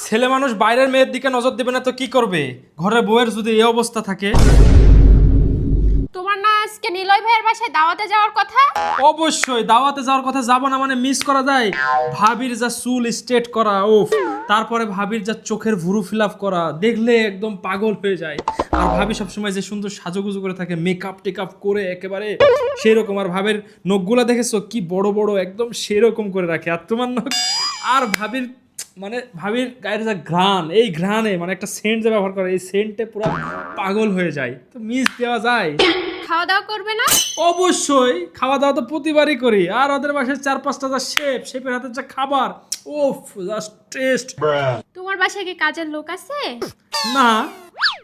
ছেলে মানুষ বাইরের মেয়ের দিকে নজর দেবে না তো কি করবে? ঘরের বউয়ের যদি এই অবস্থা থাকে। তোমার না আজকে নিলয় ভাইয়ের বাসায় দাওয়াতে যাওয়ার কথা? অবশ্যই দাওয়াতে যাওয়ার কথা, যাব না মানে মিস করা যায়? ভাবির যা চুল স্ট্রেট করা, উফ, তারপরে ভাবির যা চোখের ভুরু ফিল আপ করা, দেখলে একদম পাগল হয়ে যায়। আর ভাবি সবসময় যে সুন্দর সাজুগুজু করে থাকে, মেকআপ টেকআপ করে একেবারে সেই রকম। আর ভাবের নখগুলা দেখেছো কি বড় বড়, একদম সেরকম করে রাখে। আর তোমার নখ আর ভাবির মানে ভাবির গায়ের যা ঘ্রাণ, এই ঘ্রাণে মানে একটা সেন্ট যে ব্যবহার করে, এই সেন্টে পুরো পাগল হয়ে যায়। তো মিস দেওয়া যায়? খাওয়া দাওয়া করবে না? অবশ্যই, খাওয়া দাওয়া তো প্রতিবারই করি। আর ওদের বাসায় 4-5টা যা শেফের হাতের যা খাবার, ওফ, জাস্ট টেস্ট। তোমার বাসায় কি কাজের লোক আছে? না।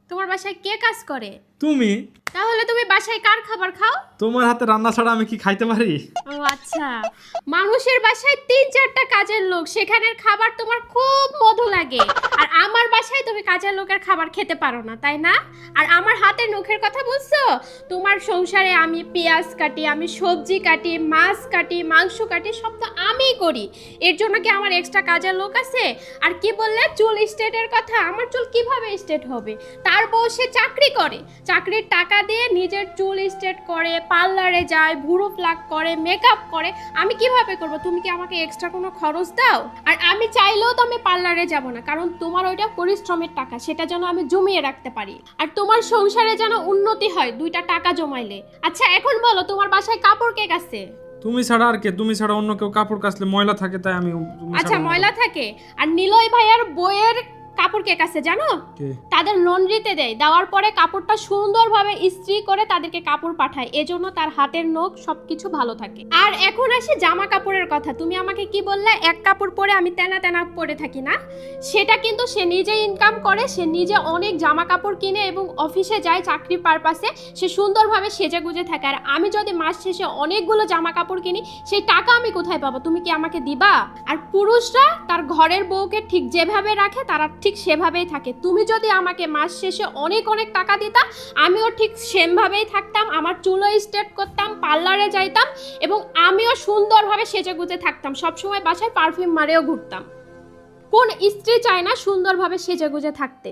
তোমার বাসায় কে কাজ করে? তুমি? তাহলে তুমি বাসায় কার খাবার খাও? তোমার হাতে রান্না ছাড়া আমি কি খাইতে পারি? ও আচ্ছা, মানুষের বাসায় 3-4টা কাজের লোক, সেখানের খাবার তোমার খুব মধু লাগে। আর আমার বাসায় তুমি কাজের লোকের খাবার খেতে পারো না, তাই না? আর আমার হাতের নখের কথা বলছো? তোমার সংসারে আমি পেঁয়াজ কাটি, আমি সবজি কাটি, মাছ কাটি, মাংস কাটি, সব তো আমিই করি। এর জন্য কি আমার এক্সট্রা কাজের লোক আছে? আর কি বললে চুল স্ট্রেটের কথা? আমার চুল কিভাবে স্ট্রেট হবে? তার বউ সে চাকরি করে, চাকরির টাকা দিয়ে নিজের চুল স্ট্রেট করে, পার্লারে যায়, ভুরু প্লাক করে, মেকআপ করে। আমি কিভাবে করব? তুমি কি আমাকে এক্সট্রা কোনো খরচ দাও? আর আমি চাইলেও তো আমি পার্লারে যাব না, কারণ তোমার ওইটা পরিশ্রমের টাকা, সেটা যেন আমি জমিয়ে রাখতে পারি। আর তোমার সংসারে যেন উন্নতি হয় 2টা টাকা জমাইলে। আচ্ছা এখন বলো, তোমার বাসায় কাপড় কে কাছে? তুমি ছাড়া আর কে? তুমি ছাড়া অন্য কেউ কাপড় কাচলে ময়লা থাকে, তাই আমি। আচ্ছা ময়লা থাকে। আর নিলয় ভাইয়ার বইয়ের কাপড় কে কাছে জানো? তাদের লন্ড্রিতে দেয়, দেওয়ার পরে কাপড়টা সুন্দরভাবে ইস্ত্রি করে তাদেরকে কাপড় পাঠায়, এজন্য তার হাতের নখ সবকিছু ভালো থাকে। আর এখন আসি জামা কাপড়ের কথা। তুমি আমাকে কি বললে এক কাপড় পরে আমি তেনা তেনা পরে থাকি না? সেটা কিন্তু সে নিজে ইনকাম করে, সে নিজে অনেক জামা কাপড় কিনে এবং অফিসে যায় চাকরির পারপাসে, সে সুন্দরভাবে সেজে গুজে থাকে। আর আমি যদি মাস শেষে অনেকগুলো জামা কাপড় কিনি, সেই টাকা আমি কোথায় পাবো? তুমি কি আমাকে দিবা? আর পুরুষরা তার ঘরের বউকে ঠিক যেভাবে রাখে তারা ঠিক সেভাবেই থাকে। তুমি যদি আমাকে মাস শেষে অনেক অনেক টাকা দিতা, আমিও ঠিক সেমভাবেই থাকতাম, আমার চুলও স্ট্রেট করতাম, পার্লারে যাইতাম এবং আমিও সুন্দরভাবে সেজে গুজে থাকতাম, সবসময় বাসায় পারফিউম মারেও ঘুরতাম। কোন স্ত্রী চায় না সুন্দরভাবে সেজে গুজে থাকতে?